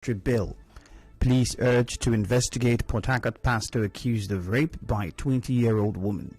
bill. Police urge to investigate Port Harcourt pastor accused of rape by 20-year-old woman.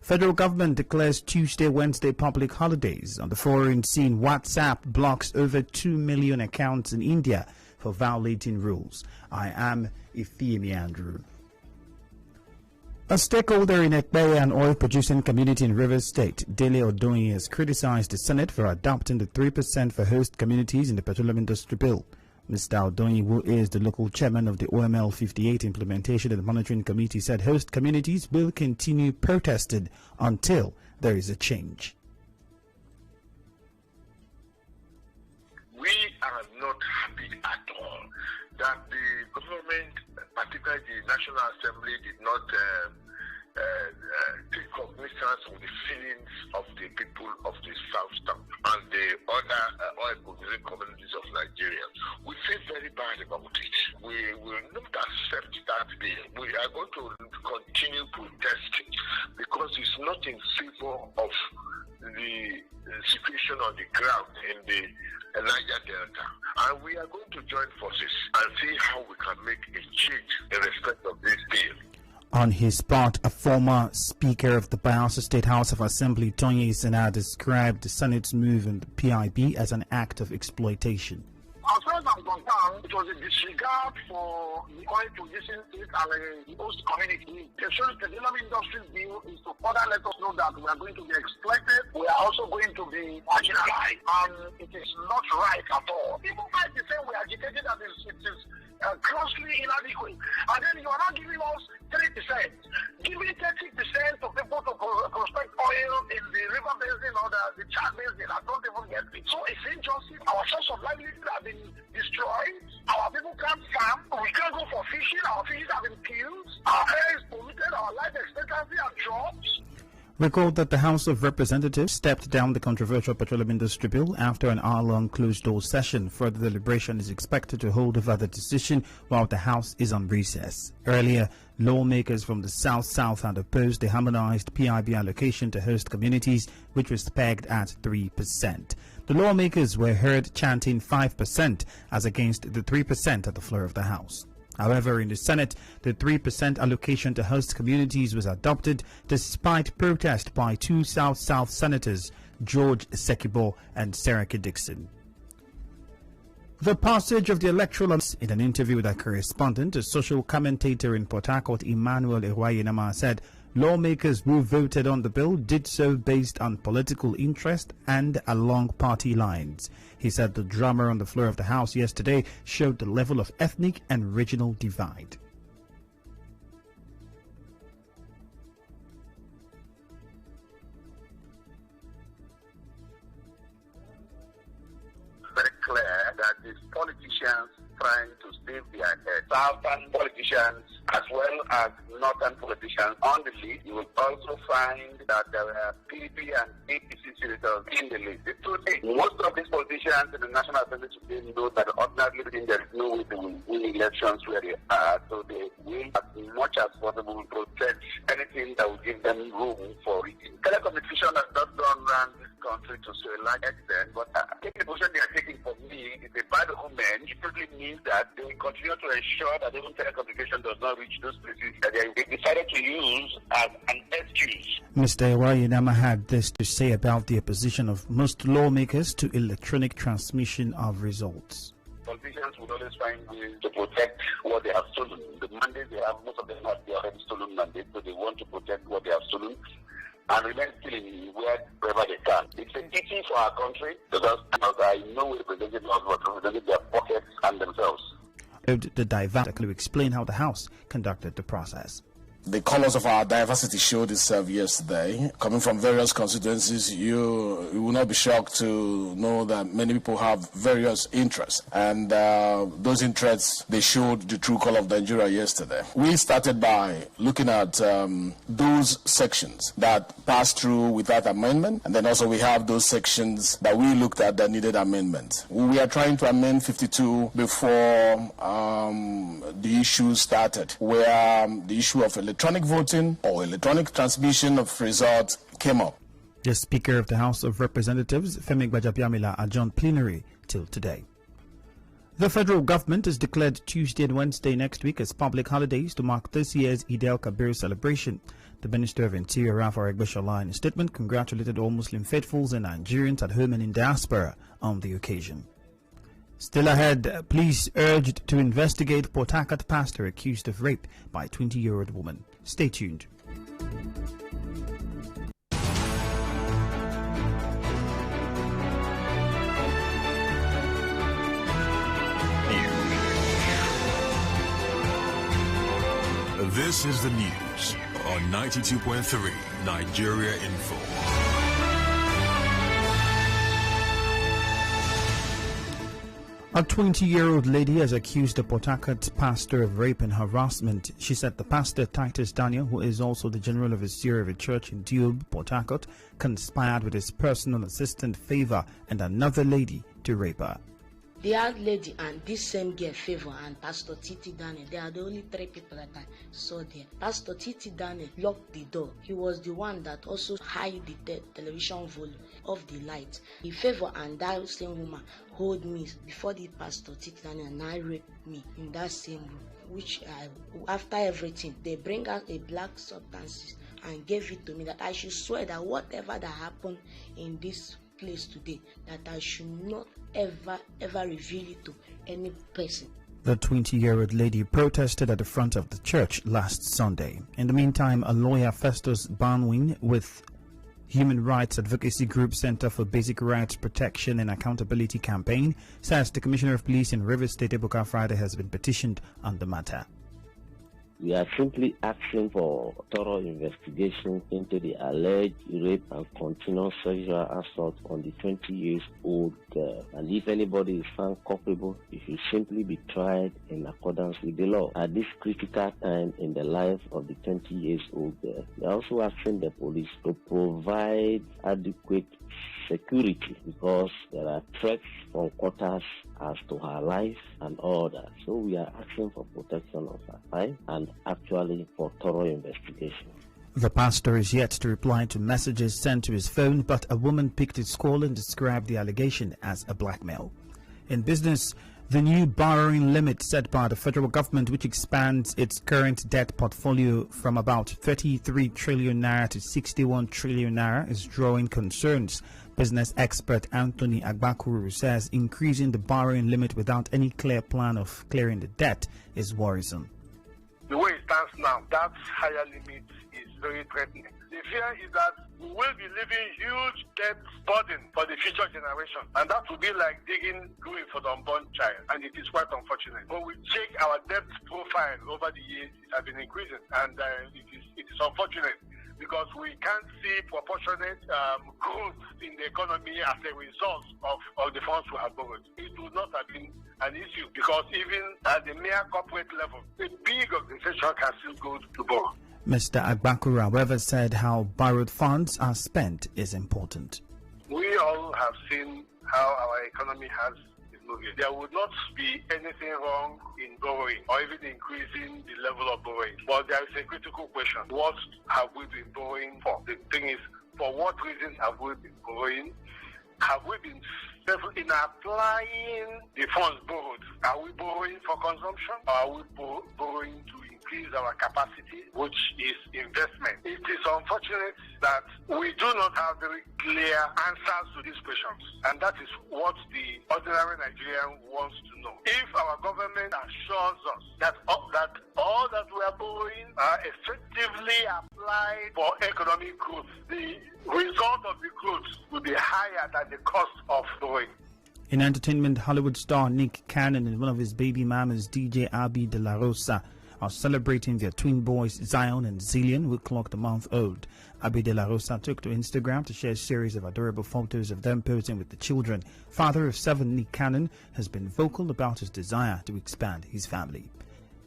Federal government declares Tuesday, Wednesday public holidays. On the foreign scene, WhatsApp blocks over 2 million accounts in India for violating rules. I am Ifiemi Andrew. A stakeholder in Ekpeye, an oil-producing community in Rivers State, Dele Odonyi, has criticized the Senate for adopting the 3% for host communities in the petroleum industry bill. Mr. Odonyi, who is the local chairman of the OML 58 Implementation and Monitoring Committee, said host communities will continue protesting until there is a change. We are not happy at all that the government, particularly the National Assembly, did not take cognizance of the feelings of the people of the South and the other oil-producing communities of Nigeria. We feel very bad about it. We will not accept that bill. We are going to continue protesting because it's not in favor of the situation on the ground in the Niger Delta. And we are going to join forces and see how we can make a change in respect of this bill. On his part, a former Speaker of the Bayelsa State House of Assembly, Tonye Isena, described the Senate's move in the PIB as an act of exploitation. As far as I'm concerned, it was a disregard for the oil producing state and the host community. The petroleum industry bill is to further let us know that we are going to be exploited. We are also going to be marginalized, and it is not right at all. People might be saying we are agitated that it is grossly inadequate, and then you are not giving us 3%, giving 30% of people to prospect oil in the river basin or the Chad basin. I don't even get it. So it's injustice. Our source of livelihood have been destroyed. Our people can't farm. We can't go for fishing. Our fishes have been killed. Our air is polluted. Our life expectancy has dropped. Recall that the House of Representatives stepped down the controversial petroleum industry bill after an hour-long closed-door session. Further deliberation is expected to hold over the decision while the House is on recess. Earlier, lawmakers from the South had opposed the harmonized PIB allocation to host communities, which was pegged at 3%. The lawmakers were heard chanting 5% as against the 3% at the floor of the House. However, in the Senate, the 3% allocation to host communities was adopted despite protest by two South senators, George Sekibo and Seraki Dixon. The passage of the electoral in an interview with a correspondent, a social commentator in Port Harcourt, Emmanuel Ewayenama, said lawmakers who voted on the bill did so based on political interest and along party lines. He said the drama on the floor of the House yesterday showed the level of ethnic and regional divide. Very clear that these politicians trying to save their head. Southern politicians as well as northern politicians on the list. You will also find that there were PDP and APC senators in the list. The truth is, most of these politicians in the National Assembly today know that ordinarily there is no way they will win elections where they are. So they will, as much as possible, protect anything that will give them room for it. Telecommunication has not gone around this country to a large extent, but taking the position they are taking for me is a bad omen. It simply means that they will continue to ensure that even telecommunication does not reach those places that they decided to use as an excuse. Mr. Ewayenama had this to say about the opposition of most lawmakers to electronic transmission of results. Politicians would always find ways to protect what they have stolen. The mandate they have, most of them have already stolen mandates, so they want to protect what they have stolen and remain stealing wherever they can. It's a pity for our country because I know we represented their pockets and themselves. The diverse to explain how the House conducted the process. The colors of our diversity showed itself yesterday. Coming from various constituencies, you will not be shocked to know that many people have various interests. And those interests, they showed the true color of Nigeria yesterday. We started by looking at those sections that passed through without amendment. And then also we have those sections that we looked at that needed amendment. We are trying to amend 52 before the issue started, where the issue of electronic voting or electronic transmission of results came up. The Speaker of the House of Representatives, Femi Gbajabiamila, adjourned plenary till today. The federal government has declared Tuesday and Wednesday next week as public holidays to mark this year's Eid al-Kabir celebration. The Minister of Interior, Rafa Aregbesola, in a statement congratulated all Muslim faithfuls and Nigerians at home and in diaspora on the occasion. Still ahead, police urged to investigate Port Harcourt pastor accused of rape by a 20-year-old woman. Stay tuned. This is the news on 92.3 Nigeria Info. A 20-year-old lady has accused the Port Harcourt pastor of rape and harassment. She said the pastor, Titus Daniel, who is also the general overseer of a church in Diob, Port Harcourt, conspired with his personal assistant, Favor, and another lady to rape her. The old lady and this same girl, Favor, and Pastor Titi Daniel, they are the only three people that I saw there. Pastor Titi Daniel locked the door. He was the one that also hid the television volume of the light. The Favor and that same woman hold me before the Pastor Titi Daniel and I raped me in that same room, which after everything, they bring out a black substance and gave it to me that I should swear that whatever that happened in this place today, that I should not ever reveal it to any person. The 20-year-old lady protested at the front of the church last Sunday. In the meantime, a lawyer, Festus Banwin, with Human Rights Advocacy Group Center for Basic Rights Protection and Accountability Campaign, says the Commissioner of Police in Rivers State, Ebuka Friday, has been petitioned on the matter. We are simply asking for thorough investigation into the alleged rape and continuous sexual assault on the 20-year-old girl. And if anybody is found culpable, it should simply be tried in accordance with the law. At this critical time in the life of the 20-year-old girl, we are also asking the police to provide adequate security because there are threats from quarters as to her life and all that. So we are asking for protection of her life and actually for thorough investigation. The pastor is yet to reply to messages sent to his phone, but a woman picked his call and described the allegation as a blackmail. In business, the new borrowing limit set by the federal government, which expands its current debt portfolio from about 33 trillion naira to 61 trillion naira, is drawing concerns. Business expert Anthony Agbakuru says increasing the borrowing limit without any clear plan of clearing the debt is worrisome. The way it stands now, that higher limit is very threatening. The fear is that we will be leaving huge debt burden for the future generation, and that will be like digging grave for the unborn child, and it is quite unfortunate. When we check our debt profile over the years, it has been increasing, and it is unfortunate because we can't see proportionate growth in the economy as a result of the funds we have borrowed. It would not have been an issue because even at the mere corporate level, a big organization can still go to borrow. Mr. Agbakura, however, said how borrowed funds are spent is important. We all have seen how our economy has been moving. There would not be anything wrong in borrowing or even increasing the level of borrowing. But there is a critical question. What have we been borrowing for? The thing is, for what reasons have we been borrowing? Have we been careful in applying the funds borrowed? Are we borrowing for consumption or are we borrowing to increase our capacity, which is investment? It is unfortunate that we do not have very clear answers to these questions, and that is what the ordinary Nigerian wants to know. If our government assures us that all that we are borrowing are effectively applied for economic growth, the result of the growth will be higher than the cost of borrowing. In entertainment, Hollywood star Nick Cannon and one of his baby mamas, DJ Abby De La Rosa, are celebrating their twin boys Zion and Zillion, who clocked a month old. Abby De La Rosa took to Instagram to share a series of adorable photos of them posing with the children. Father of 7, Nick Cannon, has been vocal about his desire to expand his family.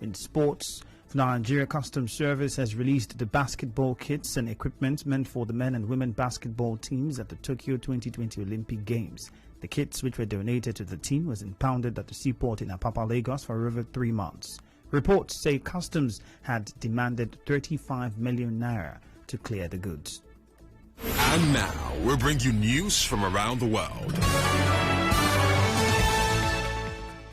In sports, the Nigeria Customs Service has released the basketball kits and equipment meant for the men and women basketball teams at the Tokyo 2020 Olympic Games. The kits, which were donated to the team, was impounded at the seaport in Apapa, Lagos for over 3 months. Reports say customs had demanded 35 million naira to clear the goods. And now we'll bring you news from around the world.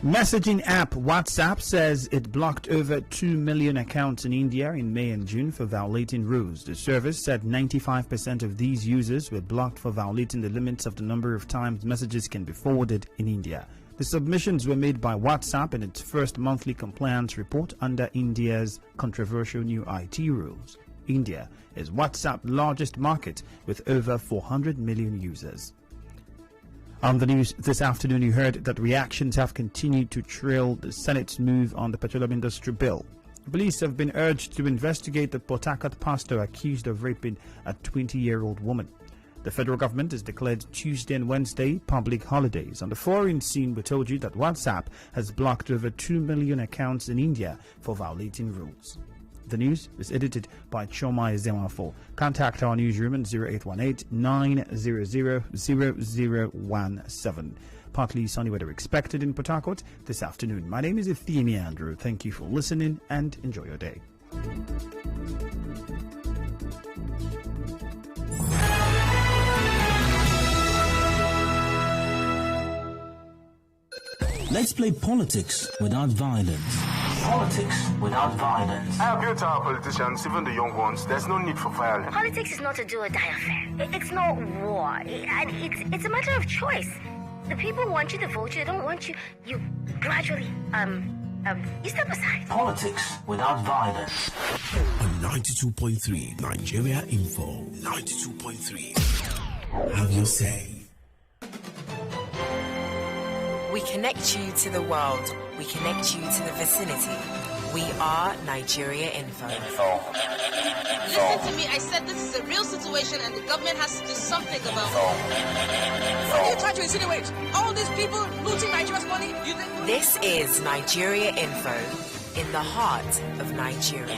Messaging app WhatsApp says it blocked over 2 million accounts in India in May and June for violating rules. The service said 95% of these users were blocked for violating the limits of the number of times messages can be forwarded in India. The submissions were made by WhatsApp in its first monthly compliance report under India's controversial new IT rules. India is WhatsApp's largest market with over 400 million users. On the news this afternoon, you heard that reactions have continued to trail the Senate's move on the petroleum industry bill. Police have been urged to investigate the Port Harcourt pastor accused of raping a 20-year-old woman. The federal government has declared Tuesday and Wednesday public holidays. On the foreign scene, we told you that WhatsApp has blocked over 2 million accounts in India for violating rules. The news is edited by Choma Ezemafo. Contact our newsroom at 0818-900-0017. Partly sunny weather expected in Port Harcourt this afternoon. My name is Ifiemi Andrew. Thank you for listening and enjoy your day. Let's play politics without violence. Politics without violence. I appeal to our politicians, even the young ones. There's no need for violence. Politics is not a do or die affair. It's not war. It's a matter of choice. The people want you to vote you. They don't want you. You gradually, you step aside. Politics without violence. On 92.3 Nigeria Info. 92.3. Have your say. We connect you to the world. We connect you to the vicinity. We are Nigeria Info. Listen to me. I said this is a real situation and the government has to do something about it. What are you trying to insinuate? All these people looting Nigeria's money? This is Nigeria Info in the heart of Nigeria.